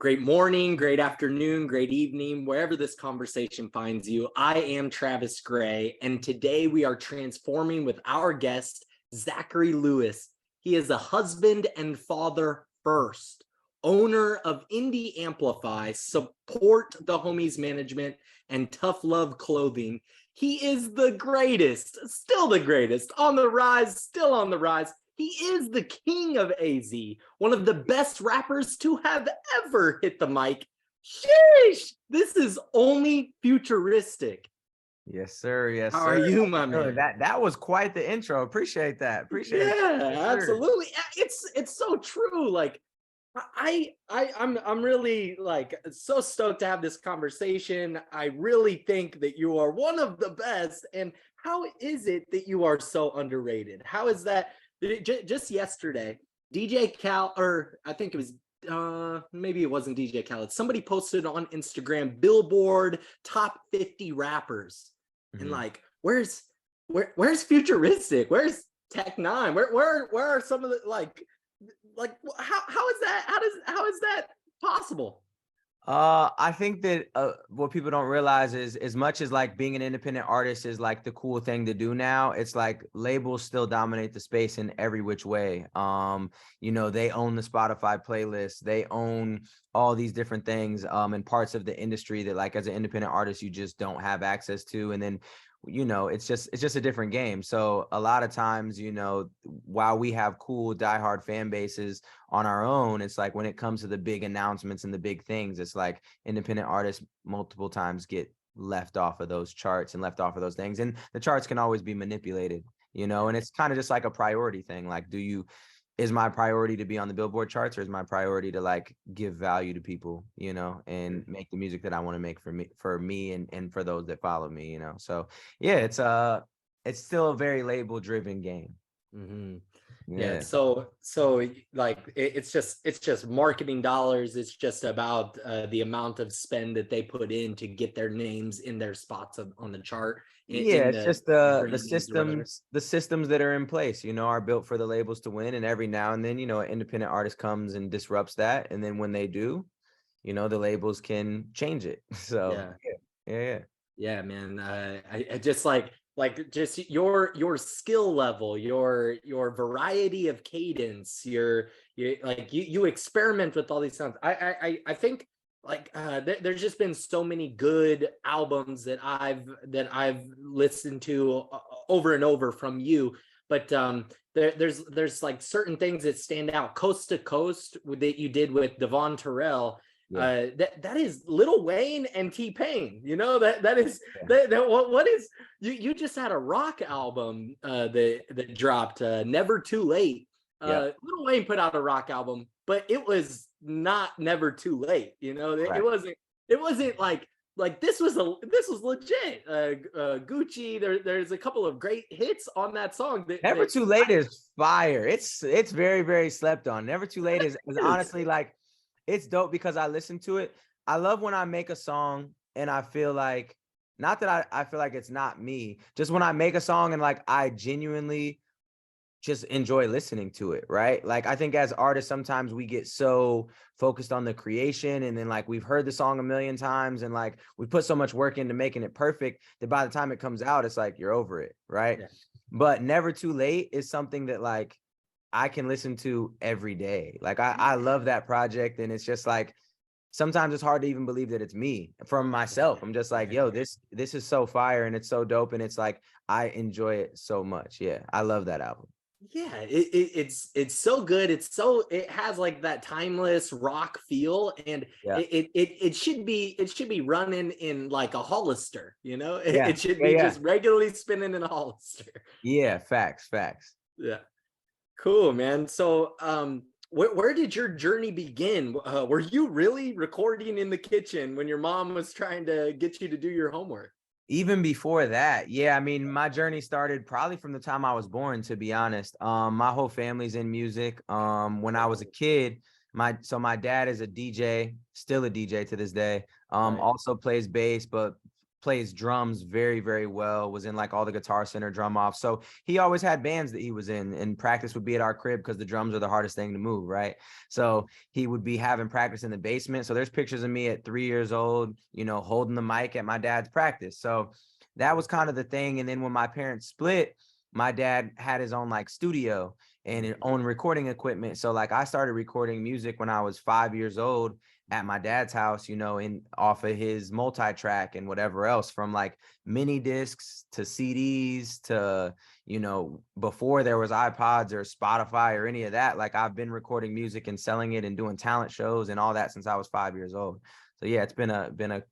Great morning, great afternoon, great evening, wherever this conversation finds you. I am Travis Gray, and today we are transforming with our guest, Zachary Lewis. He is a husband and father first, owner of Indie Amplify, Support the Homies Management, and Tough Love Clothing. He is the greatest, still the greatest, on the rise, still on the rise. He is the king of AZ, one of the best rappers to have ever hit the mic. Sheesh! This is only Futuristic. Yes, sir. Yes, How sir. are you, my man? That was quite the intro. Appreciate that. Appreciate it. Yeah, Yes, absolutely. It's so true. Like I'm really like so stoked to have this conversation. I really think that you are one of the best. And how is it that you are so underrated? How is that? Just yesterday, DJ Cal, or I think it was maybe it wasn't DJ Khaled. Somebody posted on Instagram Billboard top 50 rappers. And like, where's Futuristic? Where's Tech Nine? Where are some of the like how is that? How is that possible? I think that what people don't realize is, as much as like being an independent artist is like the cool thing to do now, it's like labels still dominate the space in every which way. They own the Spotify playlist, they own all these different things, and parts of the industry that like as an independent artist you just don't have access to. And then it's just a different game. So a lot of times, while we have cool diehard fan bases on our own, it's like when it comes to the big announcements and the big things, it's like independent artists multiple times get left off of those charts and left off of those things. And the charts can always be manipulated, and it's kind of just like a priority thing. Like, is my priority to be on the Billboard charts, or is my priority to like give value to people, and make the music that I want to make for me and for those that follow me, So yeah, it's still a very label driven game. Mm-hmm. Yeah. So like it's just marketing dollars. It's just about the amount of spend that they put in to get their names in their spots on the chart. It's just the systems that are in place, are built for the labels to win. And every now and then, an independent artist comes and disrupts that. And then when they do, the labels can change it. So yeah, man. I just like just your skill level, your variety of cadence, you experiment with all these sounds. I think like there's just been so many good albums that I've listened to over and over from you, but there's like certain things that stand out. Coast to Coast that you did with Devon Terrell. That is Lil Wayne and T-Pain. That is what is you just had a rock album that dropped, Never Too Late. Lil Wayne put out a rock album, but it was not Never Too Late. Right. It wasn't like this was legit. Gucci, there's a couple of great hits on that song. Never Too Late is fire. It's very, very slept on. Never Too Late is honestly like, it's dope because I listen to it. I love when I make a song and I feel like, not that I feel like it's not me, just when I make a song and like I genuinely just enjoy listening to it, right? Like I think as artists, sometimes we get so focused on the creation, and then like we've heard the song a million times and like we put so much work into making it perfect that by the time it comes out, it's like you're over it, right? Yeah. But Never Too Late is something that like I can listen to every day. Like I love that project, and it's just like sometimes it's hard to even believe that it's me from myself. I'm just like, yo, this is so fire and it's so dope, and it's like I enjoy it so much. Yeah, I love that album. Yeah, it's so good. It has like that timeless rock feel, and it should be running in like a Hollister. It should be just regularly spinning in a Hollister. Yeah, facts. Yeah. Cool, man. So, where did your journey begin? Were you really recording in the kitchen when your mom was trying to get you to do your homework? Even before that, yeah. I mean, my journey started probably from the time I was born, to be honest. My whole family's in music. When I was a kid, my dad is a DJ, still a DJ to this day. Also plays bass, but plays drums very, very well, was in like all the Guitar Center drum offs. So he always had bands that he was in, and practice would be at our crib because the drums are the hardest thing to move, right? So he would be having practice in the basement. So there's pictures of me at 3 years old, you know, holding the mic at my dad's practice. So that was kind of the thing. And then when my parents split, my dad had his own like studio and his own recording equipment. So like I started recording music when I was 5 years old at my dad's house, you know, in off of his multi-track and whatever else, from like mini discs to CDs to, you know, before there was iPods or Spotify or any of that. Like I've been recording music and selling it and doing talent shows and all that since I was 5 years old. So yeah, it's been a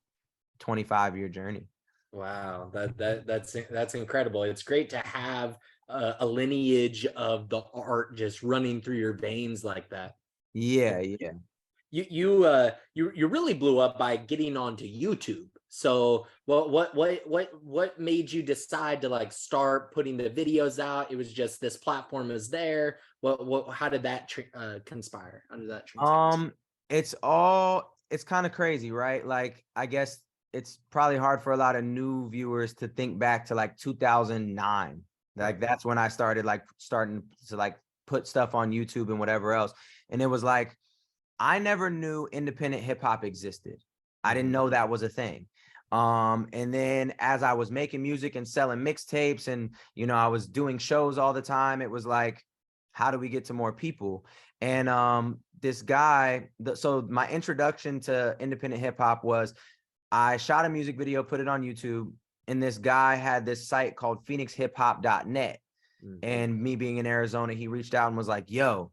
25-year journey. Wow, that's incredible. It's great to have a lineage of the art just running through your veins like that. Yeah, yeah. You really blew up by getting onto YouTube. So what made you decide to like start putting the videos out? It was just this platform is there. How did that conspire? How did that transpire? It's kind of crazy, right? Like I guess it's probably hard for a lot of new viewers to think back to like 2009. Like that's when I started starting to like put stuff on YouTube and whatever else. And it was like I never knew independent hip hop existed. I didn't know that was a thing. And then as I was making music and selling mixtapes and, you know, I was doing shows all the time, it was like, how do we get to more people? And this guy, so my introduction to independent hip hop was I shot a music video, put it on YouTube, and this guy had this site called phoenixhiphop.net. And me being in Arizona, he reached out and was like, yo,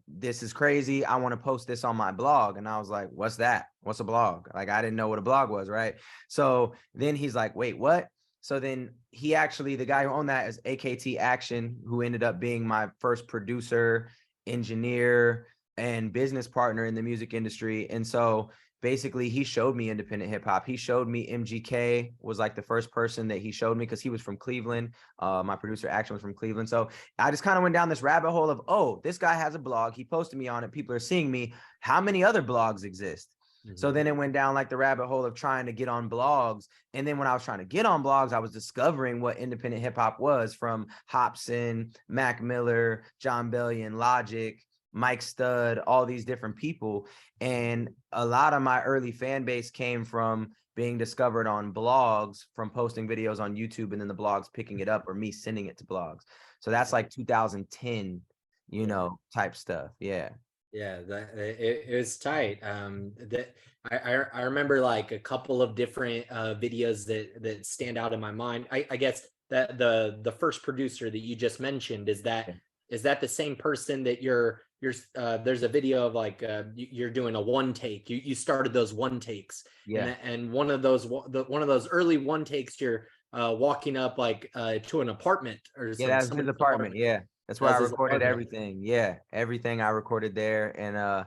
this is crazy. I want to post this on my blog. And I was like, what's that? What's a blog? Like, I didn't know what a blog was, right? So then he's like, wait, what? So then he actually, the guy who owned that is AKT Action, who ended up being my first producer, engineer, and business partner in the music industry. And so basically he showed me independent hip hop. He showed me MGK was like the first person that he showed me because he was from Cleveland. My producer Action was from Cleveland. So I just kind of went down this rabbit hole of, oh, this guy has a blog. He posted me on it. People are seeing me. How many other blogs exist? So then it went down like the rabbit hole of trying to get on blogs. And then when I was trying to get on blogs, I was discovering what independent hip hop was, from Hopsin, Mac Miller, John Bellion, Logic, Mike Stud, all these different people. And a lot of my early fan base came from being discovered on blogs, from posting videos on YouTube and then the blogs picking it up or me sending it to blogs. So that's like 2010, you know, type stuff. Yeah. Yeah, it was tight. That I remember like a couple of different videos that stand out in my mind. I guess that the first producer that you just mentioned, is that the same person that you're there's a video of like you're doing a one take. You started those one takes. Yeah. And one of those early one takes, you're walking up like to an apartment or Yeah, that was his apartment. Yeah. That's where I recorded everything. Yeah. Everything I recorded there. And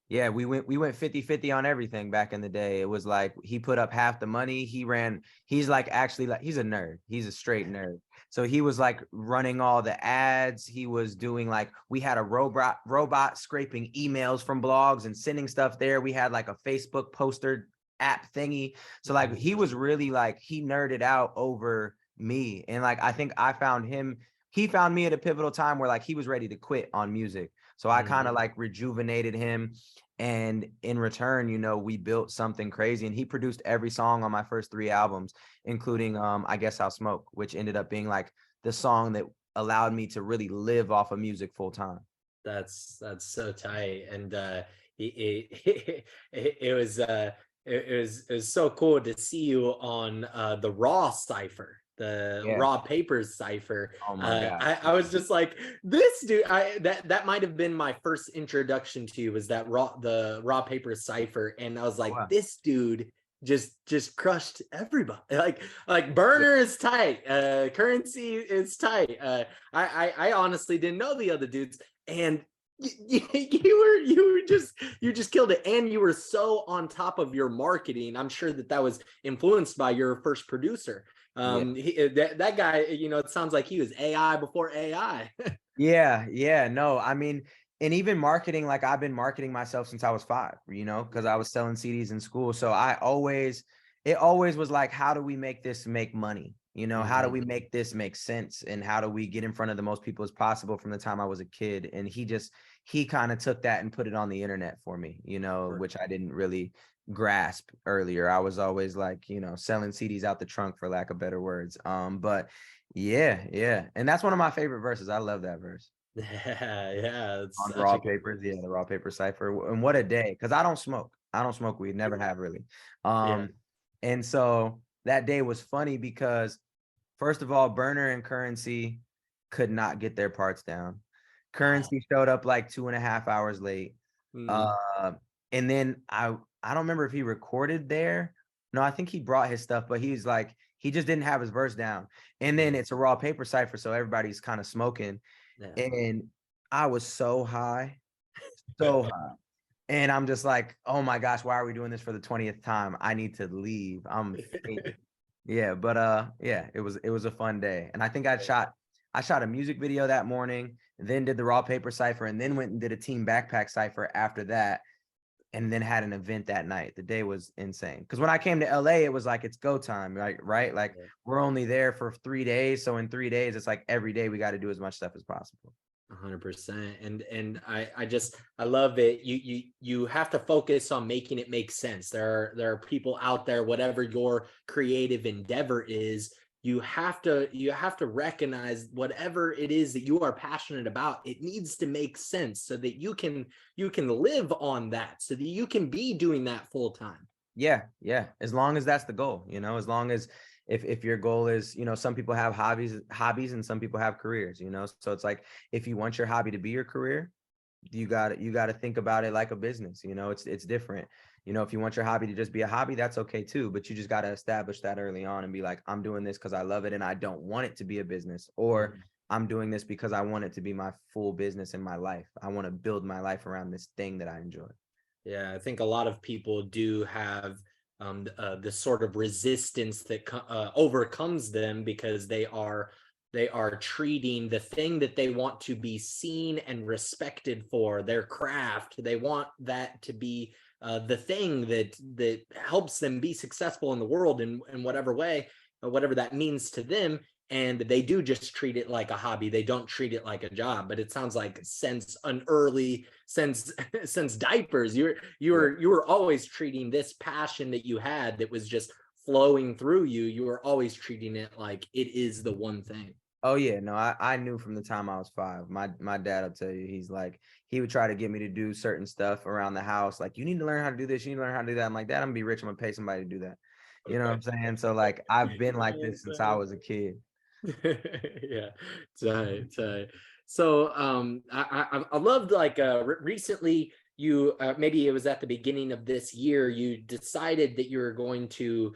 yeah, we went 50-50 on everything back in the day. It was like he put up half the money. He's like actually like he's a nerd. He's a straight nerd. So he was like running all the ads. He was doing like, we had a robot scraping emails from blogs and sending stuff there. We had like a Facebook poster app thingy. So like he was really like, he nerded out over me. And like I think he found me at a pivotal time where like he was ready to quit on music. So I kind of like rejuvenated him. And in return, you know, we built something crazy. And he produced every song on my first 3 albums, including I Guess I'll Smoke, which ended up being like the song that allowed me to really live off of music full time. That's so tight. And it was so cool to see you on the Raw cipher, the Raw Papers cipher. Oh my God. I was just like, this dude. That might have been my first introduction to you, was that the Raw Papers cipher, and I was like, wow. This dude just crushed everybody. Like Burner is tight, Currency is tight. I honestly didn't know the other dudes, and you just killed it. And you were so on top of your marketing. I'm sure that was influenced by your first producer. That guy, you know, it sounds like he was AI before AI. Yeah, no, I mean, and even marketing, like I've been marketing myself since I was 5, you know, because I was selling CDs in school. So I always, it always was like, how do we make this make money? You know, how do we Mhm. make this make sense? And how do we get in front of the most people as possible from the time I was a kid? And he kind of took that and put it on the internet for me, you know, Right. which I didn't really grasp earlier. I was always like, you know, selling CDs out the trunk for lack of better words. But yeah. And that's one of my favorite verses. I love that verse. Yeah, it's On such Raw a good Papers, verse. yeah, the Raw Paper Cipher. And what a day. Cause I don't smoke. I don't smoke weed, never have really. Yeah. And so that day was funny because first of all, Burner and Currency could not get their parts down. Oh. Currency showed up like 2.5 hours late. Mm. Uh, and then I don't remember if he recorded there. No, I think he brought his stuff, but he's like, he just didn't have his verse down. And then Mm. it's a Raw Paper Cipher, so everybody's kind of smoking. Yeah. And I was so high, so high. And I'm just like, oh my gosh, why are we doing this for the 20th time? I need to leave. I'm fainting. Yeah, but yeah, it was a fun day. And I think I shot a music video that morning, then did the Raw Paper Cipher, and then went and did a team backpack cipher after that, and then had an event that night. The day was insane. Because when I came to LA, it was like it's go time, right? Like we're only there for 3 days. So in 3 days, it's like every day we got to do as much stuff as possible. 100%. And I love it. You have to focus on making it make sense. There are people out there, whatever your creative endeavor is, you have to recognize whatever it is that you are passionate about, it needs to make sense so that you can live on that, so that you can be doing that full time. Yeah. As long as that's the goal, you know, as long as if your goal is, you know, some people have hobbies and some people have careers, you know. So it's like if you want your hobby to be your career, you got to think about it like a business, you know. It's different. You know, if you want your hobby to just be a hobby, that's okay too, but you just got to establish that early on and be like, I'm doing this because I love it and I don't want it to be a business, or Mhm. I'm doing this because I want it to be my full business in my life. I want to build my life around this thing that I enjoy. Yeah, I think a lot of people do have this sort of resistance that overcomes them because they are treating the thing that they want to be seen and respected for, their craft. They want that to be the thing that helps them be successful in the world in whatever way, whatever that means to them. And they do just treat it like a hobby. They don't treat it like a job. But it sounds like since since diapers, you were always treating this passion that you had that was just flowing through you. You were always treating it like it is the one thing. Oh yeah, no, I knew from the time I was 5. My dad will tell you, he's like, he would try to get me to do certain stuff around the house. Like, you need to learn how to do this, you need to learn how to do that. I'm like, Dad, I'm gonna be rich, I'm gonna pay somebody to do that. You know what I'm saying? So like I've been like this since I was a kid. Yeah, tight, tight. So I loved, like, recently you, maybe it was at the beginning of this year, you decided that you were going to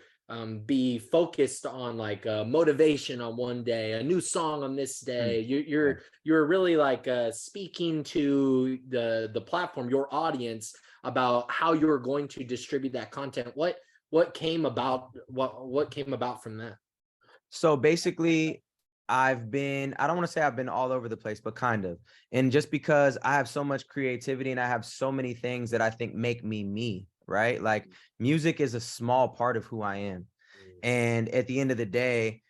be focused on, like, motivation on one day, a new song on this Mm, day. yeah. You're really, like, speaking to the platform, your audience, about how you're going to distribute that content. What came about from that? So basically, I don't want to say I've been all over the place, but kind of. And just because I have so much creativity and I have so many things that I think make me, right? Like music is a small part of who I am. And at the end of the day,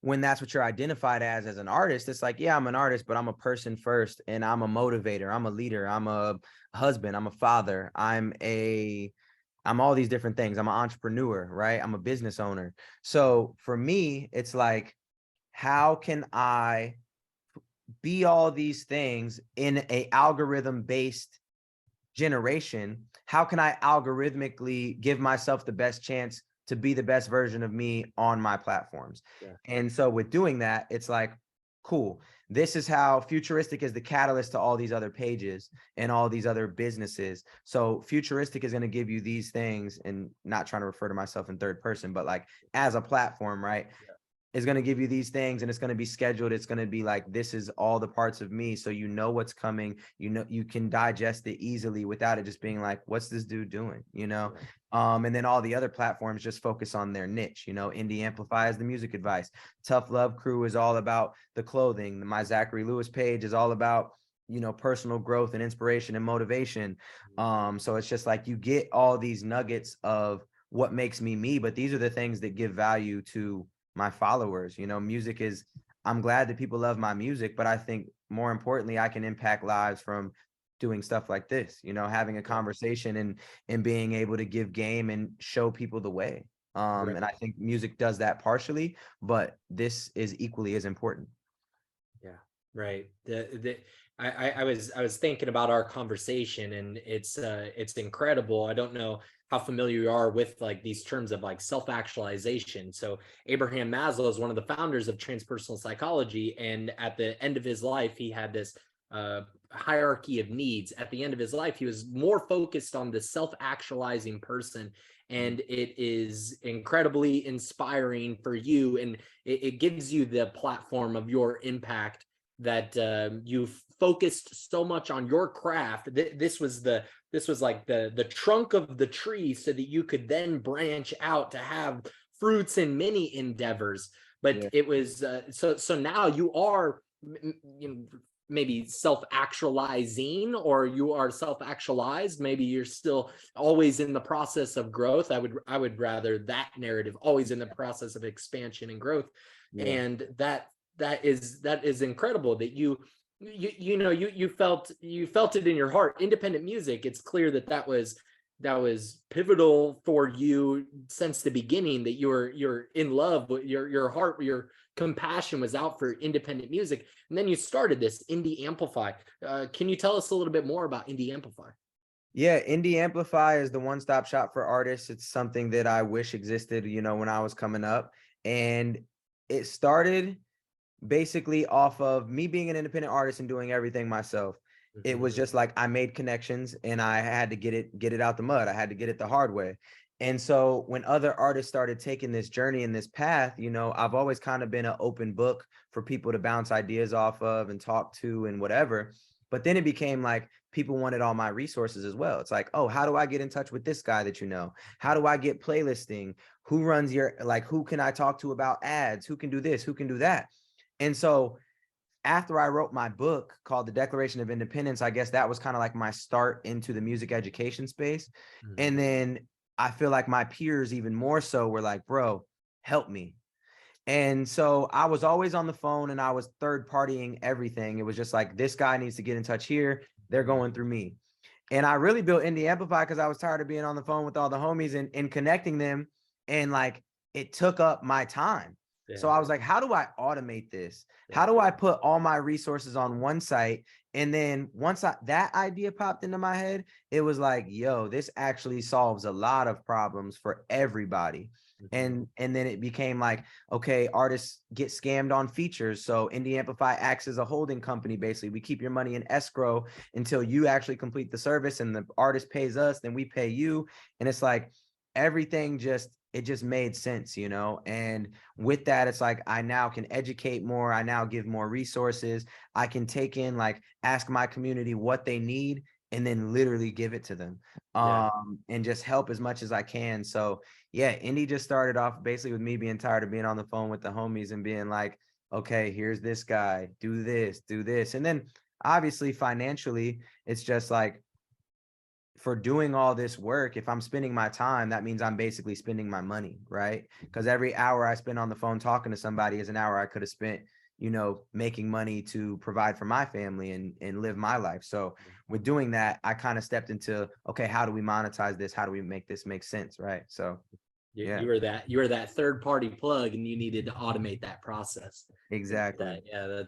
when that's what you're identified as an artist, it's like, yeah, I'm an artist, but I'm a person first, and I'm a motivator, I'm a leader, I'm a husband, I'm a father, I'm all these different things. I'm an entrepreneur, right? I'm a business owner. So for me, it's like, how can I be all these things in a algorithm based generation? How can I algorithmically give myself the best chance to be the best version of me on my platforms? Yeah. And so with doing that, it's like, cool. This is how Futuristic is the catalyst to all these other pages and all these other businesses. So Futuristic is going to give you these things, and not trying to refer to myself in third person, but like as a platform, right? Is going to give you these things, and it's going to be scheduled. It's going to be like, this is all the parts of me. So you know what's coming, you know, you can digest it easily without it just being like, what's this dude doing? You know? Yeah. And then all the other platforms just focus on their niche. You know, Indie Amplify is the music advice. Tough Love Crew is all about the clothing. My Zachary Lewis page is all about, you know, personal growth and inspiration and motivation. So it's just like you get all these nuggets of what makes me me, but these are the things that give value to my followers. You know, music is, I'm glad that people love my music, but I think more importantly, I can impact lives from doing stuff like this, you know, having a conversation and being able to give game and show people the way. Right. And I think music does that partially, but this is equally as important. Yeah, right. I was thinking about our conversation, and it's incredible. I don't know how familiar you are with like these terms of like self-actualization. So Abraham Maslow is one of the founders of transpersonal psychology, and at the end of his life, he had this hierarchy of needs. At the end of his life, he was more focused on the self-actualizing person, and it is incredibly inspiring for you, and it gives you the platform of your impact, that you've focused so much on your craft. This was like the trunk of the tree, so that you could then branch out to have fruits in many endeavors. But Yeah. it was so now you are, you know, maybe self-actualizing, or you are self-actualized. Maybe you're still always in the process of growth. I would rather that narrative, always in the process of expansion and growth. Yeah. And that is incredible that you felt it in your heart. Independent music, it's clear that was pivotal for you since the beginning, that you're in love with your heart, your compassion was out for independent music. And then you started this Indie Amplify. Can you tell us a little bit more about Indie Amplify? Yeah, Indie Amplify is the one-stop shop for artists. It's something that I wish existed, you know, when I was coming up. And it started basically off of me being an independent artist and doing everything myself. It was Mhm. just like I made connections and I had to get it out the mud. I had to get it the hard way. And so when other artists started taking this journey and this path, you know, I've always kind of been an open book for people to bounce ideas off of and talk to and whatever. But then it became like people wanted all my resources as well. It's like, oh, how do I get in touch with this guy that you know? How do I get playlisting? Who runs your, like, who can I talk to about ads? Who can do this? Who can do that? And so after I wrote my book called The Declaration of Independence, I guess that was kind of like my start into the music education space. And Mhm. then I feel like my peers even more so were like, bro, help me. And so I was always on the phone and I was third partying everything. It was just like, this guy needs to get in touch here. They're going through me. And I really built Indie Amplify because I was tired of being on the phone with all the homies and connecting them. And like, it took up my time. So Yeah, I was like, how do I automate this? yeah, How do I put all my resources on one site? And then once that idea popped into my head, it was like, yo, this actually solves a lot of problems for everybody. mhm, And then it became like, okay, artists get scammed on features. So Indie Amplify acts as a holding company. Basically, we keep your money in escrow until you actually complete the service, and the artist pays us, then we pay you. And it's like everything just made sense, you know. And with that, it's like I now can educate more, I now give more resources, I can take in, like, ask my community what they need and then literally give it to them, yeah, and just help as much as I can. So yeah, Indie just started off basically with me being tired of being on the phone with the homies and being like, okay, here's this guy, do this, do this. And then obviously financially, it's just like, for doing all this work, if I'm spending my time, that means I'm basically spending my money, right? Because every hour I spend on the phone talking to somebody is an hour I could have spent, you know, making money to provide for my family and live my life. So with doing that, I kind of stepped into, okay, how do we monetize this? How do we make this make sense, right? So you, yeah, you were that third party plug, and you needed to automate that process. And exactly. yeah,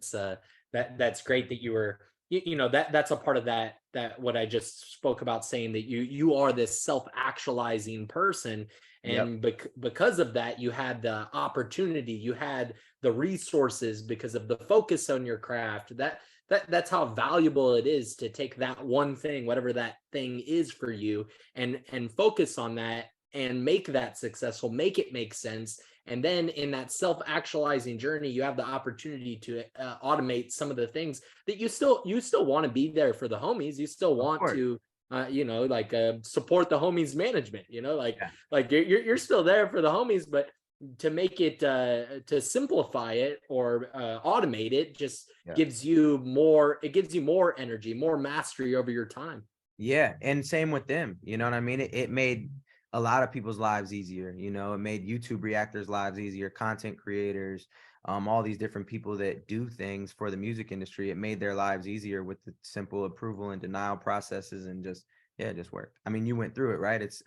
that's great that you were, that's a part of that what I just spoke about, saying that you are this self-actualizing person. Yep. And because of that, you had the opportunity, you had the resources, because of the focus on your craft. That's how valuable it is to take that one thing, whatever that thing is for you, and focus on that and make that successful, make it make sense. And then in that self-actualizing journey, you have the opportunity to automate some of the things that you still want to be there for the homies. You still Of want course. to like support the homies management, Yeah. like you're still there for the homies, but to make it to simplify it, or automate it, just Yeah. gives you more energy, more mastery over your time. Yeah, and same with them. You know what I mean? It made a lot of people's lives easier. You know, it made YouTube reactors' lives easier, content creators, all these different people that do things for the music industry. It made their lives easier with the simple approval and denial processes, and just, yeah, it just worked. I mean, you went through it, right? It's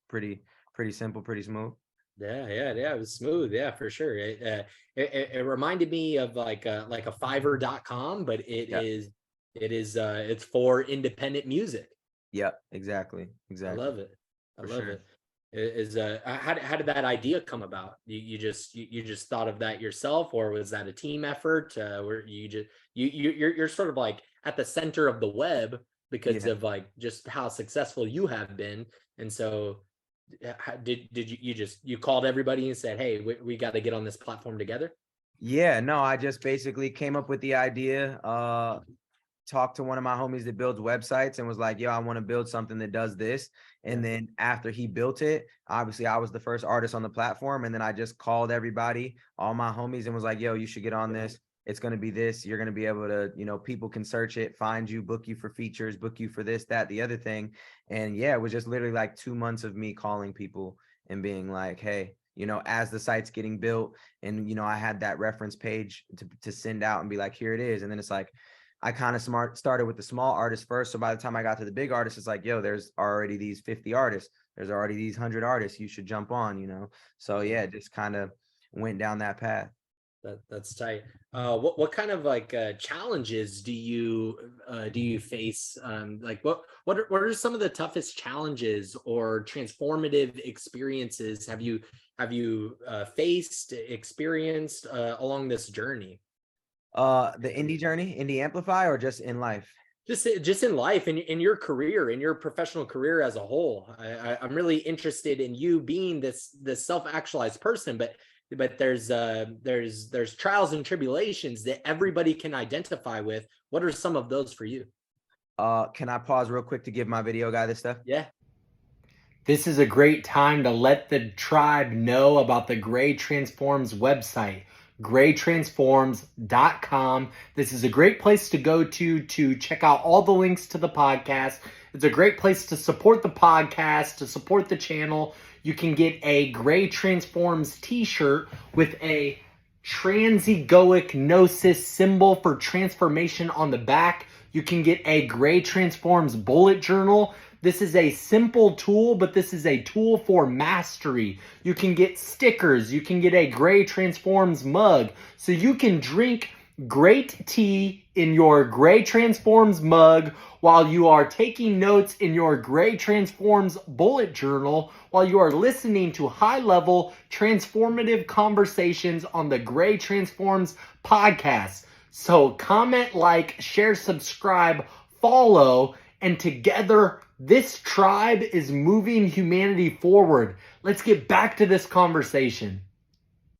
pretty simple, pretty smooth. Yeah. It was smooth. Yeah, for sure. It reminded me of like a Fiverr.com, but Yeah. it's for independent music. Yep. Exactly. I Exactly. love it. I For love sure. it. How did that idea come about? You just thought of that yourself, or was that a team effort? Where you just you're sort of like at the center of the web because Yeah. of like just how successful you have been, and so did you called everybody and said, hey, we got to get on this platform together? Yeah. No, I just basically came up with the idea. Talked to one of my homies that builds websites and was like, yo, I want to build something that does this. Yeah. And then after he built it, obviously I was the first artist on the platform. And then I just called everybody, all my homies, and was like, yo, you should get on this. It's going to be this. You're going to be able to, you know, people can search it, find you, book you for features, book you for this, that, the other thing. And yeah, it was just literally like 2 months of me calling people and being like, hey, you know, as the site's getting built, and, you know, I had that reference page to send out and be like, here it is. And then it's like, I kind of started with the small artists first. So by the time I got to the big artists, it's like, yo, there's already these 50 artists. There's already these 100 artists. You should jump on, you know? So yeah, just kind of went down that path. That's tight. What kind of like challenges do you face? Like what are some of the toughest challenges or transformative experiences have you faced, experienced along this journey? The indie journey, Indie Amplify, or just in life? Just in life, in your career, in your professional career as a whole. I'm really interested in you being this self-actualized person, but there's trials and tribulations that everybody can identify with. What are some of those for you? Can I pause real quick to give my video guy this stuff? Yeah. This is a great time to let the tribe know about the Gray Transforms website, graytransforms.com. This is a great place to go to check out all the links to the podcast. It's a great place to support the podcast, to support the channel. You can get a Gray Transforms t-shirt with a transegoic gnosis symbol for transformation on the back. You can get a Gray Transforms bullet journal. This is a simple tool, but this is a tool for mastery. You can get stickers. You can get a Gray Transforms mug. So you can drink great tea in your Gray Transforms mug while you are taking notes in your Gray Transforms bullet journal, while you are listening to high-level transformative conversations on the Gray Transforms podcast. So comment, like, share, subscribe, follow, and together this tribe is moving humanity forward. Let's get back to this conversation.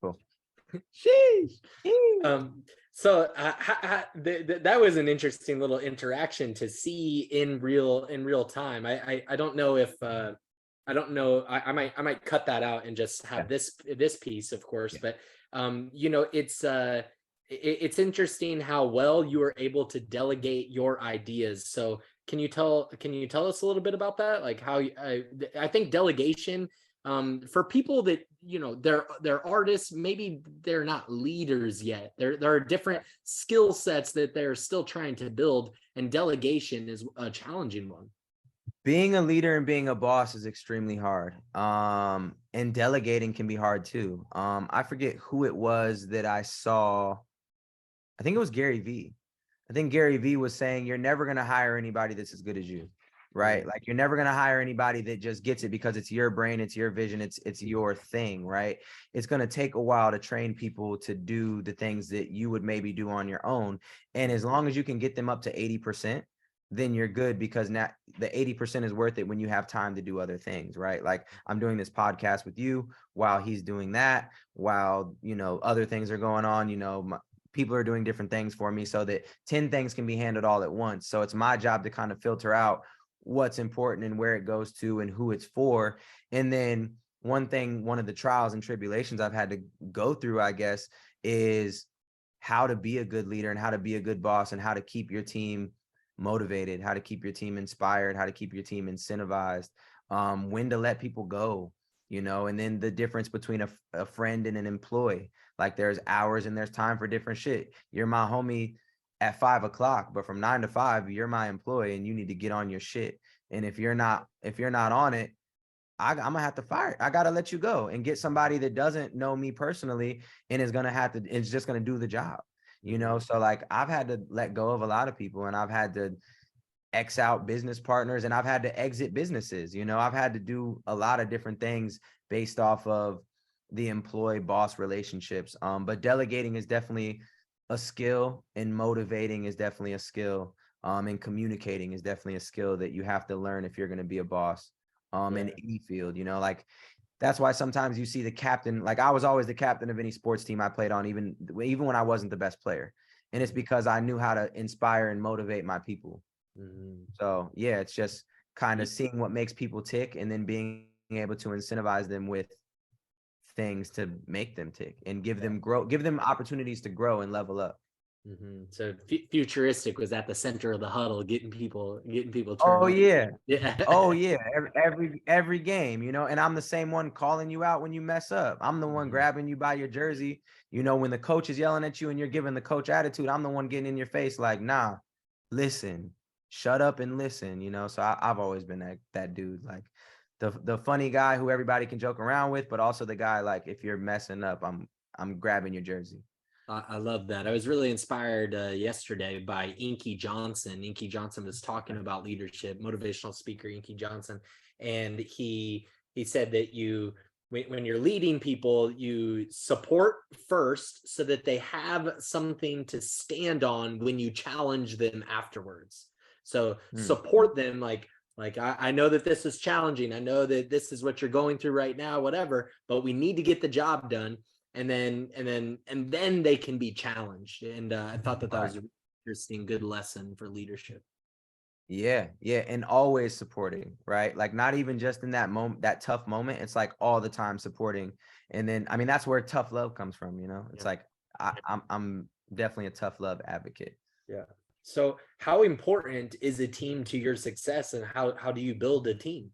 Cool. Sheesh. So that was an interesting little interaction to see in real time. I don't know if I don't know. I might cut that out and just have this piece, of course. Yeah. But you know, it's interesting how well you are able to delegate your ideas. So can you tell us a little bit about that? Like how I think delegation, for people that, you know, they're artists, maybe they're not leaders yet. There are different skill sets that they're still trying to build, and delegation is a challenging one. Being a leader and being a boss is extremely hard. And delegating can be hard too. I forget who it was that I saw. I think it was Gary Vee. I think Gary Vee was saying, you're never going to hire anybody that's as good as you, right? Like you're never going to hire anybody that just gets it because it's your brain, it's your vision, it's your thing, right? It's going to take a while to train people to do the things that you would maybe do on your own. And as long as you can get them up to 80%, then you're good, because now the 80% is worth it when you have time to do other things, right? Like I'm doing this podcast with you while he's doing that, while, you know, other things are going on, you know, people are doing different things for me, so that 10 things can be handled all at once. So it's my job to kind of filter out what's important and where it goes to and who it's for. And then one of the trials and tribulations I've had to go through, I guess, is how to be a good leader and how to be a good boss and how to keep your team motivated, how to keep your team inspired, how to keep your team incentivized. when to let people go, you know, and then the difference between a friend and an employee. Like there's hours and there's time for different shit. You're my homie at 5 o'clock, but from 9 to 5, you're my employee and you need to get on your shit. And if you're not on it, I'm gonna have to fire. I gotta let you go and get somebody that doesn't know me personally and is just gonna do the job. You know, so like I've had to let go of a lot of people and I've had to X out business partners and I've had to exit businesses. You know, I've had to do a lot of different things based off of the employee boss relationships. But delegating is definitely a skill and motivating is definitely a skill. And communicating is definitely a skill that you have to learn if you're going to be a boss in any field, you know, like that's why sometimes you see the captain, like I was always the captain of any sports team I played on, even when I wasn't the best player. And it's because I knew how to inspire and motivate my people. So yeah, it's just kind of seeing what makes people tick and then being able to incentivize them with things to make them tick and give them opportunities to grow and level up. So Futuristic was at the center of the huddle, getting people turned Oh on. yeah. Yeah. Oh yeah. Every game, you know, and I'm the same one calling you out when you mess up. I'm the one grabbing you by your jersey. You know, when the coach is yelling at you and you're giving the coach attitude, I'm the one getting in your face like, nah, listen, shut up and listen, you know. So I've always been that dude, like the funny guy who everybody can joke around with, but also the guy like if you're messing up, I'm grabbing your jersey. I love that. I was really inspired yesterday by Inky Johnson. Inky Johnson was talking about leadership, motivational speaker Inky Johnson, and he said that when you're leading people, you support first so that they have something to stand on when you challenge them afterwards. So support them like I know that this is challenging. I know that this is what you're going through right now, whatever, but we need to get the job done. And then they can be challenged. And I thought that was an interesting, good lesson for leadership. Yeah, and always supporting, right? Like not even just in that moment, that tough moment. It's like all the time supporting, and then I mean that's where tough love comes from. You know, it's like I'm definitely a tough love advocate. Yeah. So, how important is a team to your success, and how do you build a team?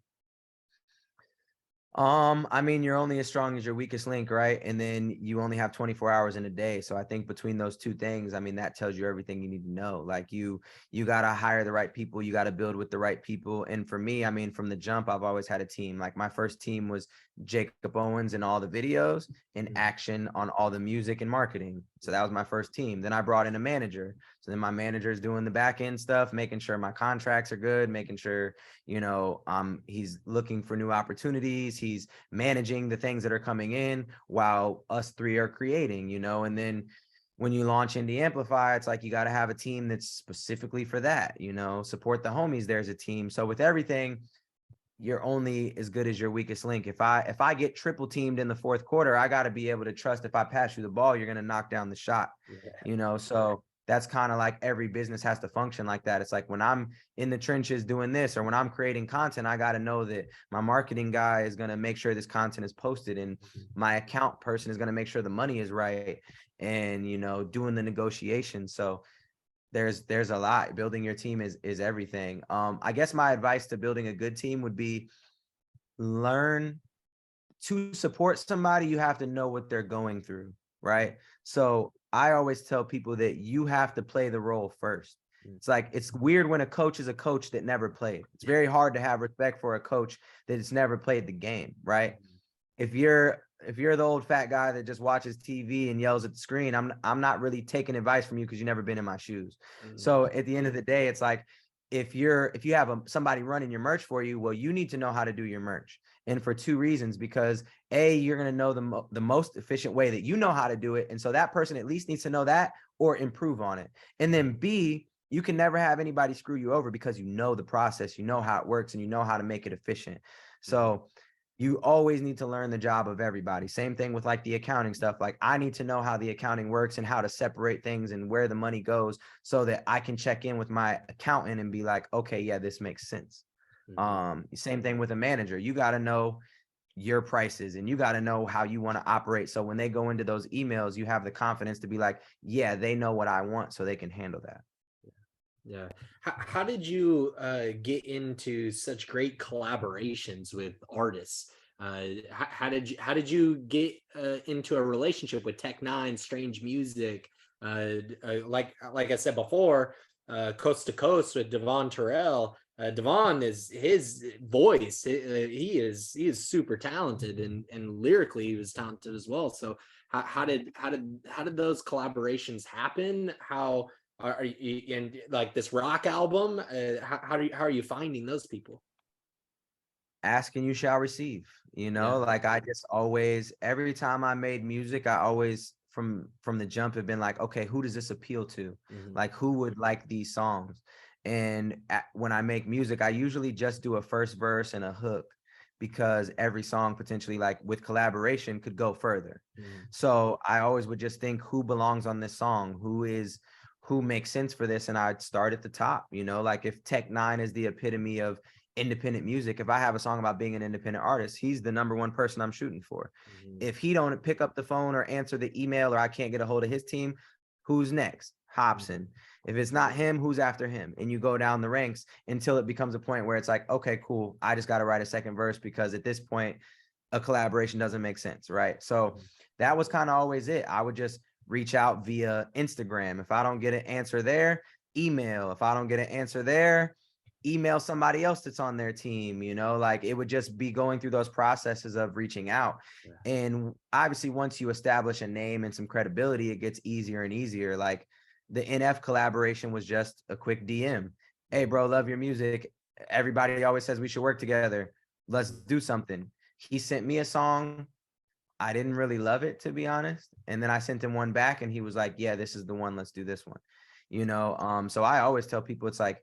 I mean, you're only as strong as your weakest link, right? And then you only have 24 hours in a day. So I think between those two things, I mean, that tells you everything you need to know. Like you got to hire the right people. You got to build with the right people. And for me, I mean, from the jump, I've always had a team. Like my first team was Jacob Owens in all the videos and Action on all the music and marketing. So that was my first team. Then I brought in a manager. So then my manager is doing the back end stuff, making sure my contracts are good, making sure, you know, he's looking for new opportunities. He's managing the things that are coming in while us three are creating, you know. And then when you launch Indie Amplify, it's like you got to have a team that's specifically for that, you know, support the homies. There's a team. So with everything, you're only as good as your weakest link. If I get triple teamed in the fourth quarter, I got to be able to trust if I pass you the ball, you're going to knock down the shot, you know. So that's kind of like every business has to function like that. It's like when I'm in the trenches doing this, or when I'm creating content, I got to know that my marketing guy is going to make sure this content is posted, and my account person is going to make sure the money is right, and, you know, doing the negotiation. So there's a lot. Building your team is everything. I guess my advice to building a good team would be learn to support somebody. You have to know what they're going through, right? So I always tell people that you have to play the role first. It's like, it's weird when a coach is a coach that never played. It's very hard to have respect for a coach that has never played the game, right? If you're the old fat guy that just watches TV and yells at the screen, I'm not really taking advice from you because you've never been in my shoes. So at the end of the day, it's like if you have somebody running your merch for you, well, you need to know how to do your merch. And for two reasons, because A, you're going to know the most efficient way that you know how to do it. And so that person at least needs to know that or improve on it. And then B, you can never have anybody screw you over because you know the process, you know how it works, and you know how to make it efficient. So you always need to learn the job of everybody. Same thing with like the accounting stuff. Like I need to know how the accounting works and how to separate things and where the money goes so that I can check in with my accountant and be like, okay, yeah, this makes sense. Same thing with a manager. You got to know your prices and you got to know how you want to operate. So when they go into those emails, you have the confidence to be like, yeah, they know what I want, so they can handle that. Yeah. How did you get into such great collaborations with artists? How did you get into a relationship with Tech Nine, Strange Music? Like I said before, Coast to Coast with Devon Terrell. Devon is his voice. He is super talented, and lyrically he was talented as well. So how did those collaborations happen? Are you in like this rock album? How are you finding those people? Ask and you shall receive. Yeah. Like I just always, every time I made music, I always from the jump have been like, okay, who does this appeal to? Mhm. Like who would like these songs? And when I make music, I usually just do a first verse and a hook, because every song potentially, like with collaboration, could go further. Mhm. So I always would just think, who belongs on this song, who makes sense for this, and I'd start at the top. Like if Tech Nine is the epitome of independent music, if I have a song about being an independent artist, he's the number one person I'm shooting for. Mhm. If he don't pick up the phone or answer the email, or I can't get a hold of his team, who's next? Hobson. If it's not him, who's after him? And you go down the ranks until it becomes a point where it's like, okay, cool, I just got to write a second verse, because at this point a collaboration doesn't make sense, right? So that was kind of always it. I would just reach out via Instagram. If I don't get an answer there, email. If I don't get an answer there, email somebody else that's on their team. Like it would just be going through those processes of reaching out. Yeah. And obviously once you establish a name and some credibility, it gets easier and easier. Like the NF collaboration was just a quick DM. Hey bro, love your music. Everybody always says we should work together. Let's do something. He sent me a song. I didn't really love it, to be honest. And then I sent him one back and he was like, yeah, this is the one. Let's do this one. So I always tell people, it's like,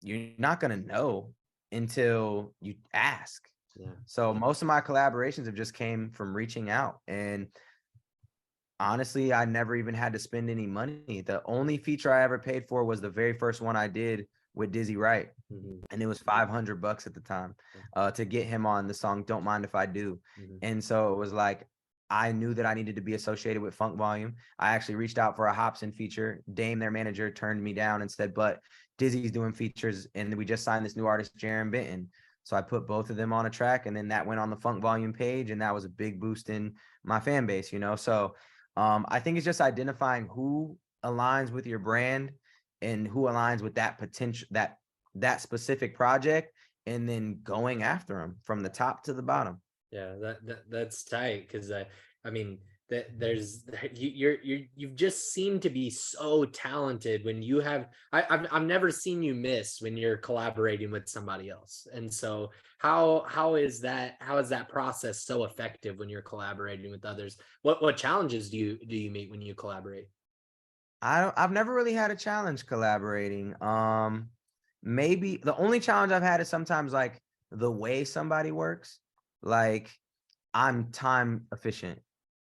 you're not going to know until you ask. Yeah. So most of my collaborations have just came from reaching out. And honestly, I never even had to spend any money. The only feature I ever paid for was the very first one I did with Dizzy Wright. Mhm. And it was $500 at the time to get him on the song Don't Mind If I Do. Mhm. And so it was like, I knew that I needed to be associated with Funk Volume. I actually reached out for a Hobson feature. Dame, their manager, turned me down and said, but Dizzy's doing features, and we just signed this new artist, Jaron Benton. So I put both of them on a track, and then that went on the Funk Volume page, and that was a big boost in my fan base, So I think it's just identifying who aligns with your brand and who aligns with that potential, that specific project, and then going after them from the top to the bottom. Yeah, that's tight because I mean that there's you've just seemed to be so talented when you have I've never seen you miss when you're collaborating with somebody else. And so how is that process so effective when you're collaborating with others? What challenges do you meet when you collaborate? I've never really had a challenge collaborating. Maybe the only challenge I've had is sometimes like the way somebody works. Like I'm time efficient.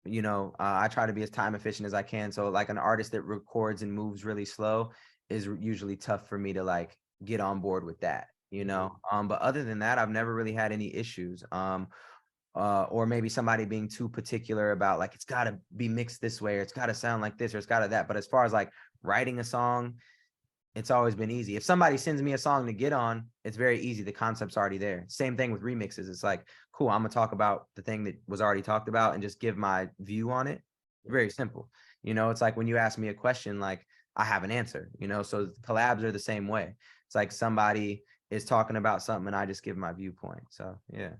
I try to be as time efficient as I can. So like an artist that records and moves really slow is usually tough for me to like get on board with that. But other than that, I've never really had any issues. Or maybe somebody being too particular about like, it's got to be mixed this way, or it's got to sound like this, or it's got to that. But as far as like writing a song, it's always been easy. If somebody sends me a song to get on, it's very easy. The concept's already there. Same thing with remixes. It's like, cool, I'm gonna talk about the thing that was already talked about and just give my view on it. Very simple. It's like when you ask me a question, like I have an answer, so collabs are the same way. It's like somebody is talking about something and I just give my viewpoint. So yeah.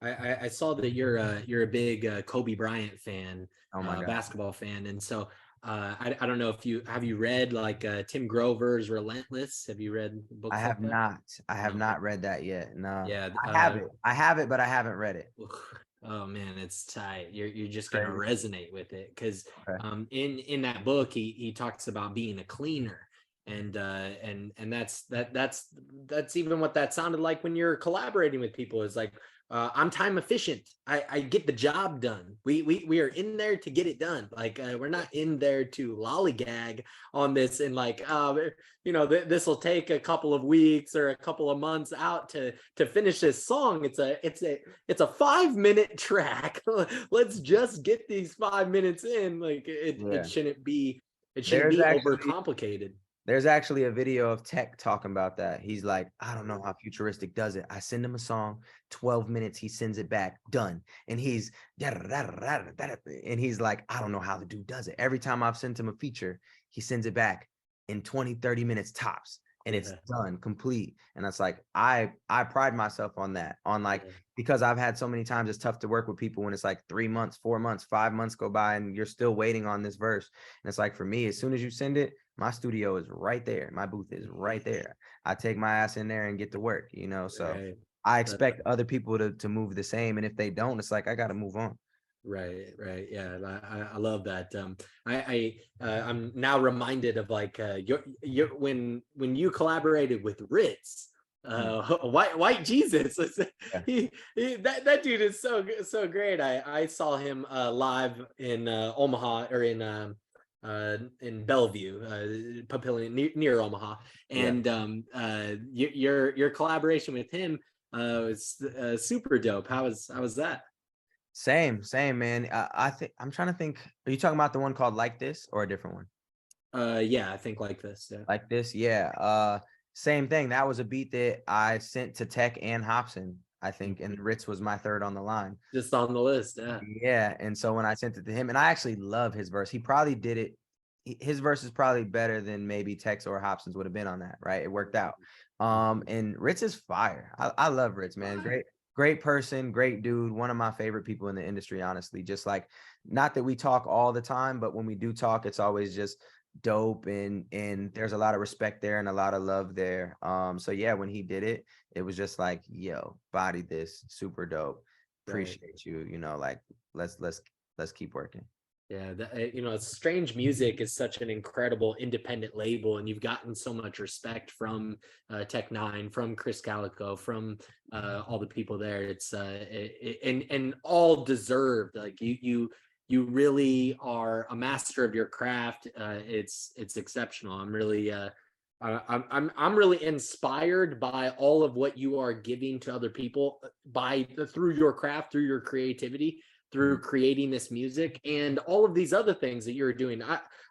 I saw that you're a big Kobe Bryant fan, Oh my God. basketball fan, and so I don't know if you read like Tim Grover's Relentless. Have you read I books like have that? not. I have No. not read that yet. No. Yeah. I have it. I have it, but I haven't read it. Oh man, it's tight. You're just gonna Crazy. resonate with it because Okay. in that book he talks about being a cleaner. And that's even what that sounded like when you're collaborating with people, is like I'm time efficient. I get the job done. We are in there to get it done. Like we're not in there to lollygag on this and like this will take a couple of weeks or a couple of months out to finish this song. It's a 5-minute track. Let's just get these 5 minutes in. Like Yeah. it shouldn't be There's actually overcomplicated. There's actually a video of Tech talking about that. He's like, I don't know how Futuristic does it. I send him a song, 12 minutes, he sends it back, done. And he's like, I don't know how the dude does it. Every time I've sent him a feature, he sends it back in 20, 30 minutes tops. And it's done, complete. And that's like, I pride myself on that, on like, because I've had so many times it's tough to work with people when it's like 3 months, 4 months, 5 months go by and you're still waiting on this verse. And it's like, for me, as soon as you send it, my studio is right there. My booth is right there. I take my ass in there and get to work, you know? So Right. I expect other people to move the same. And if they don't, it's like, I got to move on. Right, right. Yeah, I love that. I'm now reminded of like your when you collaborated with Ritz, white Jesus. Yeah. That dude is so great. I saw him live in Omaha, or in Bellevue, Papillion, near Omaha, Yeah. and your collaboration with him was super dope. How was that? Same, man. I think I'm trying to think. Are you talking about the one called Like This or a different one? Yeah, I think like this. Yeah. Like This, yeah. Same thing. That was a beat that I sent to Tech and Hobson, I think, and Ritz was my third on the line. Just on the list. Yeah. Yeah, and so when I sent it to him, and I actually love his verse. He probably did it. His verse is probably better than maybe Tex or Hobson's would have been on that, right? It worked out. And Ritz is fire. I love Ritz, man. Great person, great dude. One of my favorite people in the industry, honestly. Just like, not that we talk all the time, but when we do talk, it's always just dope, and there's a lot of respect there and a lot of love there. So yeah, when he did it, it was just like, yo, body this, super dope. Right. Appreciate you, like let's keep working. Yeah. Strange Music is such an incredible independent label, and you've gotten so much respect from Tech Nine, from Chris Calico, from all the people there. It's and all deserved. Like you really are a master of your craft. It's exceptional. I'm really inspired by all of what you are giving to other people through your craft, through your creativity, through creating this music, and all of these other things that you're doing.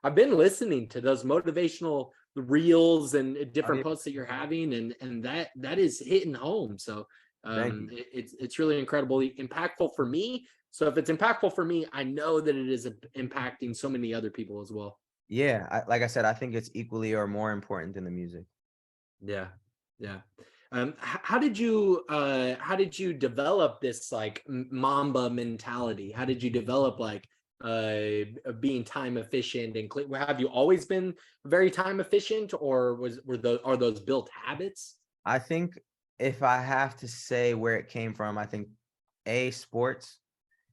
I've been listening to those motivational reels and different posts that you're having, and that is hitting home. So it's really incredibly impactful for me. So if it's impactful for me, I know that it is impacting so many other people as well. Yeah, like I said, I think it's equally or more important than the music. Yeah. Yeah. How did you develop this like Mamba mentality? How did you develop like being time efficient and have you always been very time efficient, or are those built habits? I think if I have to say where it came from, I think A, sports,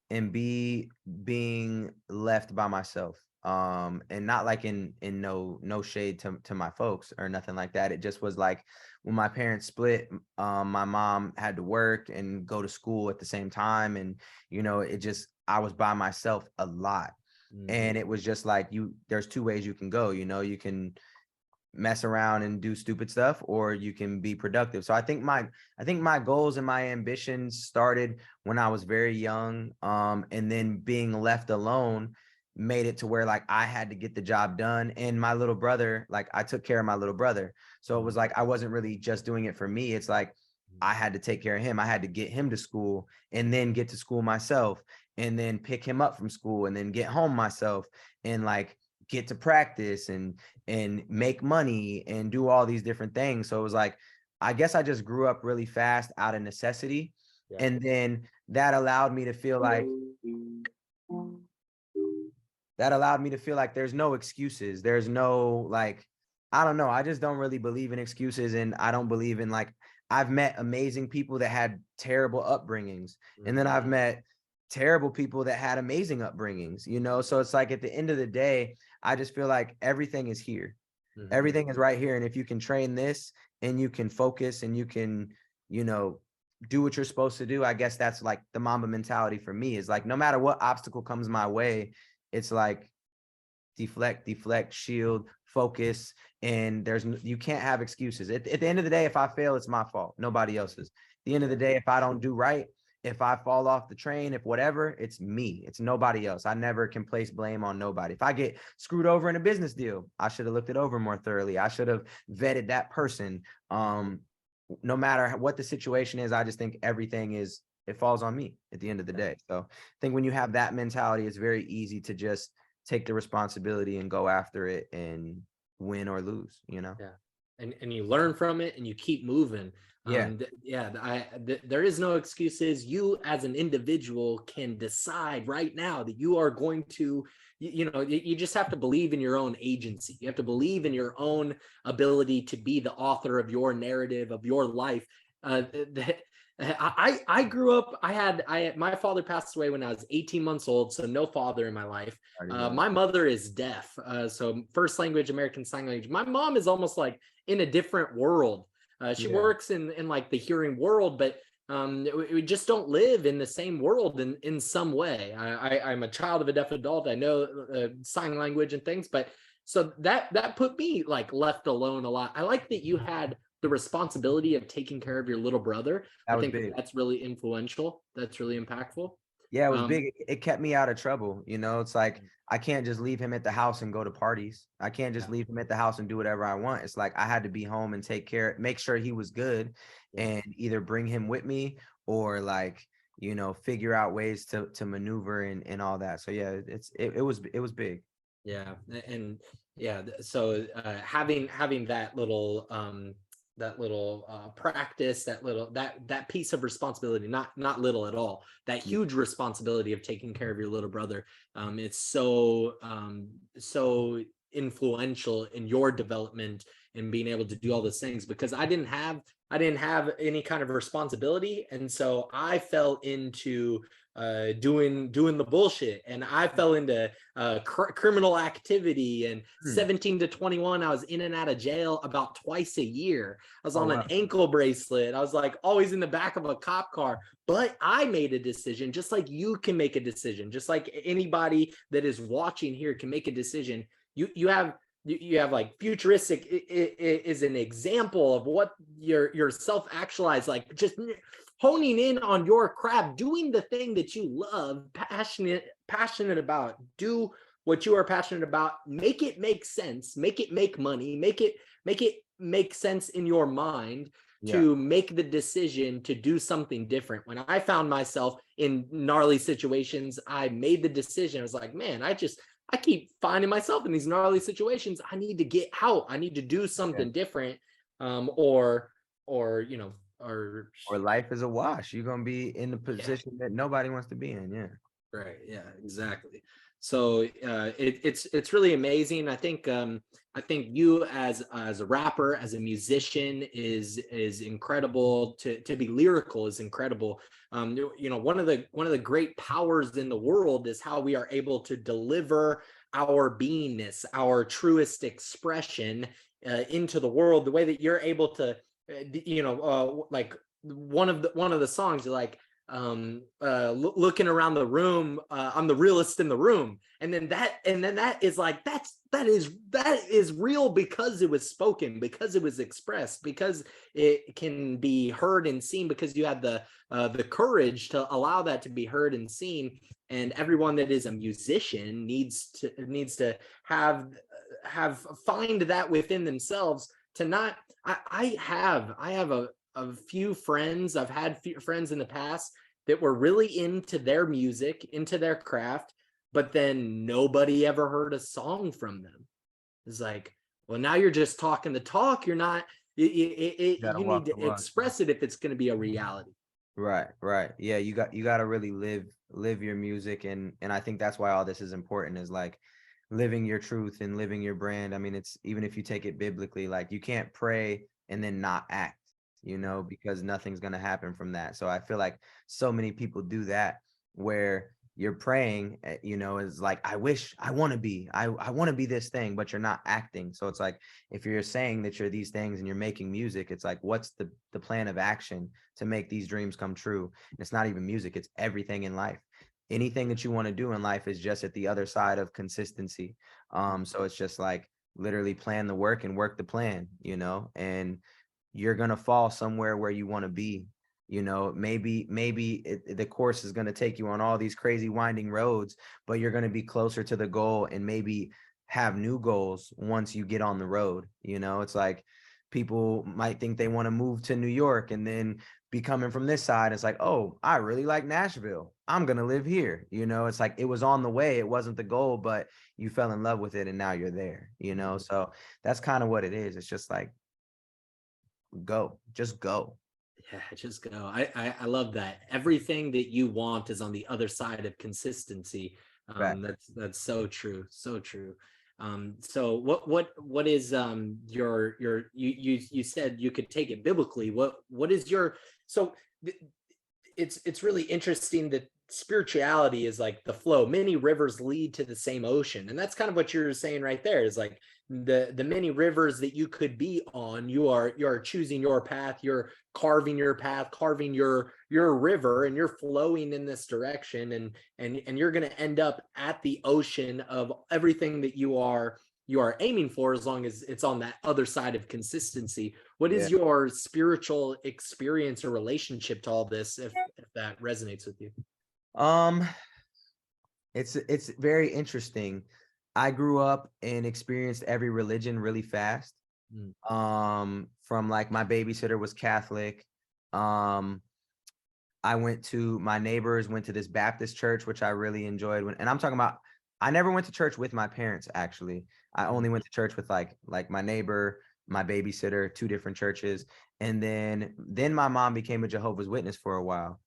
and B, being left by myself. And not like in no shade to my folks or nothing like that. It just was like, when my parents split, my mom had to work and go to school at the same time, and I was by myself a lot. And it was just like, there's two ways you can go. You can mess around and do stupid stuff, or you can be productive. So I think my goals and my ambitions started when I was very young, and then being left alone made it to where like I had to get the job done. And my little brother, like I took care of my little brother, so it was like I wasn't really just doing it for me. It's like I had to take care of him. I had to get him to school and then get to school myself, and then pick him up from school and then get home myself, and like get to practice and make money and do all these different things. So it was like, I guess I just grew up really fast out of necessity. Yeah. And then that allowed me to feel like there's no excuses. There's no, like, I don't know. I just don't really believe in excuses. And I don't believe in, like, I've met amazing people that had terrible upbringings. And then I've met terrible people that had amazing upbringings, So it's like, at the end of the day, I just feel like everything is here. Everything is right here. And if you can train this and you can focus and you can, do what you're supposed to do, I guess that's like the Mamba mentality for me, is like, no matter what obstacle comes my way, it's like deflect, shield, focus. And you can't have excuses. At the end of the day, if I fail, it's my fault, nobody else's. At the end of the day, if I don't do right, if I fall off the train, if whatever, it's me. It's nobody else. I never can place blame on nobody. If I get screwed over in a business deal, I should have looked it over more thoroughly. I should have vetted that person. No matter what the situation is, I just think it falls on me at the end of the day. So I think when you have that mentality, it's very easy to just take the responsibility and go after it and win or lose, you know? Yeah. And you learn from it and you keep moving. Yeah. There is no excuses. You as an individual can decide right now that you are going to, you just have to believe in your own agency. You have to believe in your own ability to be the author of your narrative, of your life. I grew up, my father passed away when I was 18 months old, so no father in my life. My mother is deaf, so first language, American Sign Language. My mom is almost like in a different world. She works in like the hearing world, but we just don't live in the same world in some way. I'm a child of a deaf adult. I know sign language and things, but so that put me like left alone a lot. I like that you had the responsibility of taking care of your little brother. I think that's really influential. That's really impactful. Yeah, it was big. It kept me out of trouble. You know, it's like, I can't just leave him at the house and go to parties. I can't just leave him at the house and do whatever I want. It's like, I had to be home and make sure he was good, and either bring him with me or like, figure out ways to maneuver and all that. So yeah, it was big. Yeah. And yeah, so having that little practice, that piece of responsibility, not little at all, that huge responsibility of taking care of your little brother, it's so influential in your development and being able to do all those things, because I didn't have any kind of responsibility, and so I fell into doing the bullshit, and I fell into criminal activity. And 17 to 21, I was in and out of jail about twice a year. I was on an ankle bracelet. I was like always in the back of a cop car. But I made a decision, just like you can make a decision, just like anybody that is watching here can make a decision. You have like Futuristic is an example of what your self-actualized, like just honing in on your craft, doing the thing that you love, passionate about. Do what you are passionate about, make it make sense, make it make money, make it make sense in your mind, to make the decision to do something different. When I found myself in gnarly situations, I made the decision. I was like, man, I keep finding myself in these gnarly situations. I need to get out. I need to do something different. Or life is a wash. You're gonna be in the position that nobody wants to be in. Right. Yeah, exactly. So it's really amazing. I think you as a rapper, as a musician, is incredible. To be lyrical is incredible. One of the great powers in the world is how we are able to deliver our beingness, our truest expression into the world. The way that you're able to, like one of the songs, you're like, looking around the room, I'm the realest in the room, and then that is like, that is real because it was spoken, because it was expressed, because it can be heard and seen, because you had the courage to allow that to be heard and seen. And everyone that is a musician needs to find that within themselves, to not. I have a few friends. I've had friends in the past that were really into their music, into their craft, but then nobody ever heard a song from them. It's like, well, now you're just talking the talk. You're not. You need to express it if it's going to be a reality. Right. Yeah, you got to really live your music, and I think that's why all this is important, is like living your truth and living your brand. I mean, it's, even if you take it biblically, like, you can't pray and then not act, because nothing's going to happen from that. So I feel like so many people do that, where you're praying, is like, I want to be this thing, but you're not acting. So it's like, if you're saying that you're these things and you're making music, it's like, what's the plan of action to make these dreams come true? And it's not even music, it's everything in life. Anything that you want to do in life is just at the other side of consistency. So it's just like, literally plan the work and work the plan, and you're going to fall somewhere where you want to be. You know, maybe the course is going to take you on all these crazy winding roads, but you're going to be closer to the goal and maybe have new goals once you get on the road. You know, it's like people might think they want to move to New York and then be coming from this side. It's like, oh, I really like Nashville, I'm going to live here. You know, it's like it was on the way. It wasn't the goal, but you fell in love with it and now you're there, you know? So that's kind of what it is. It's just like, just go. Yeah, just go. I love that. Everything that you want is on the other side of consistency. Right. That's so true. So true. So what is you said you could take it biblically. What is your so it's really interesting that spirituality is like the flow. Many rivers lead to the same ocean, and that's kind of what you're saying right there. Is like the many rivers that you could be on. You are choosing your path. You're carving your path, carving your river, and you're flowing in this direction, and you're going to end up at the ocean of everything that you are aiming for, as long as it's on that other side of consistency. What is your spiritual experience or relationship to all this, if that resonates with you? It's very interesting. I grew up and experienced every religion really fast. From like my babysitter was Catholic. I went to my neighbors, went to this Baptist church, which I really enjoyed. And I'm talking about, I never went to church with my parents, actually. I only went to church with like my neighbor, my babysitter, two different churches. And then my mom became a Jehovah's Witness for a while.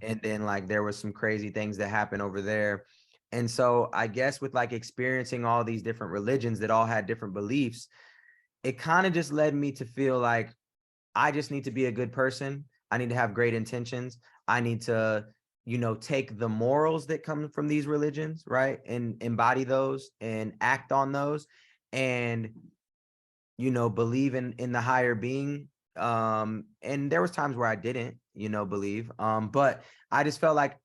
And then like there was some crazy things that happened over there. And so I guess with like experiencing all these different religions that all had different beliefs, it kind of just led me to feel like I just need to be a good person. I need to have great intentions. I need to, you know, take the morals that come from these religions, right? And embody those and act on those and, you know, believe in the higher being. And there was times where I didn't, you know, believe. But I just felt like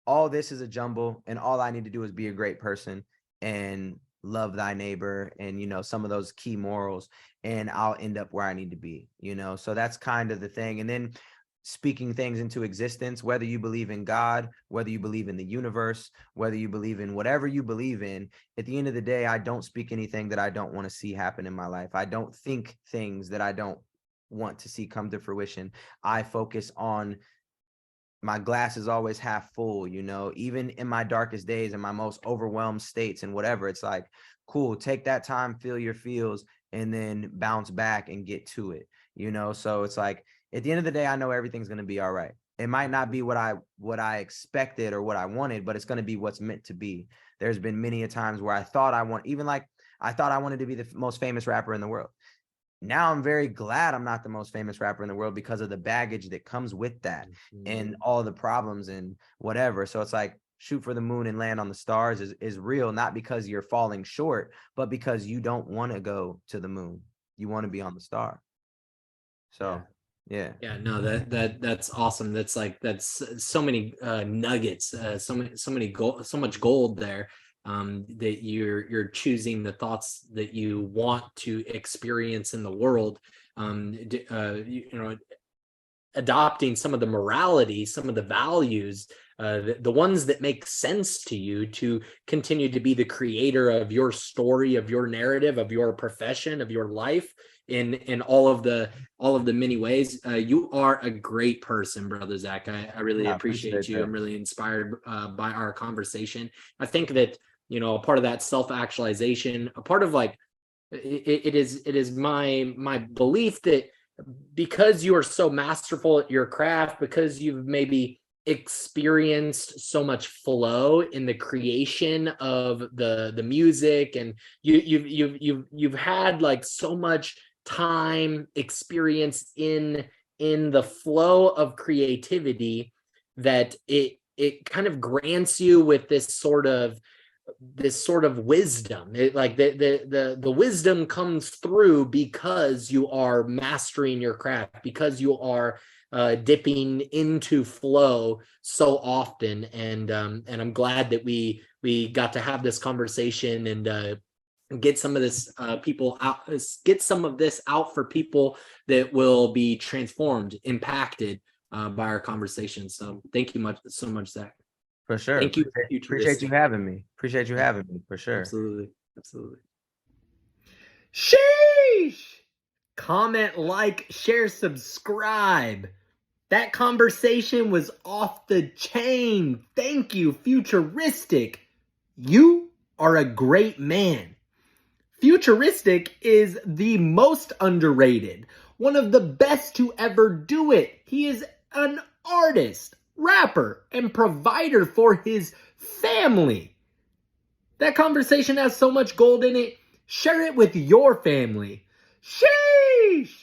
all this is a jumble and all I need to do is be a great person and love thy neighbor and, you know, some of those key morals, and I'll end up where I need to be, you know? So that's kind of the thing. And then speaking things into existence, whether you believe in God, whether you believe in the universe, whether you believe in whatever you believe in, at the end of the day, I don't speak anything that I don't want to see happen in my life. I don't think things that I don't want to see come to fruition. I focus on my glass is always half full, you know, even in my darkest days and my most overwhelmed states and whatever. It's like, cool, take that time, feel your feels, and then bounce back and get to it, you know? So it's like, at the end of the day, I know everything's going to be all right. It might not be what I expected or what I wanted, but it's going to be what's meant to be. There's been many a times where I thought I thought I wanted to be the most famous rapper in the world. Now I'm very glad I'm not the most famous rapper in the world because of the baggage that comes with that and all the problems and whatever. So it's like shoot for the moon and land on the stars is real, not because you're falling short, but because you don't want to go to the moon. You want to be on the star. So yeah. No, that's awesome. That's so many nuggets, so much gold there. That you're choosing the thoughts that you want to experience in the world. You know, adopting some of the morality, some of the values, the ones that make sense to you, to continue to be the creator of your story, of your narrative, of your profession, of your life, in all of the many ways. You are a great person, brother Zach. I really appreciate you. I'm really inspired by our conversation. I think that, you know, a part of that self-actualization, a part of like it is my belief that because you are so masterful at your craft, because you've maybe experienced so much flow in the creation of the music, and you've had like so much time experience in the flow of creativity, that it kind of grants you with this sort of wisdom. Like the wisdom comes through because you are mastering your craft, because you are dipping into flow so often. And I'm glad that we got to have this conversation and get some of this get some of this out for people that will be transformed, impacted by our conversation. So thank you so much, Zach. For sure. Thank you. Appreciate you having me. Appreciate you having me, for sure. Absolutely. Absolutely. Sheesh! Comment, like, share, subscribe. That conversation was off the chain. Thank you, Futuristic. You are a great man. Futuristic is the most underrated, one of the best to ever do it. He is an artist, rapper, and provider for his family. That conversation has so much gold in it. Share it with your family. Sheesh!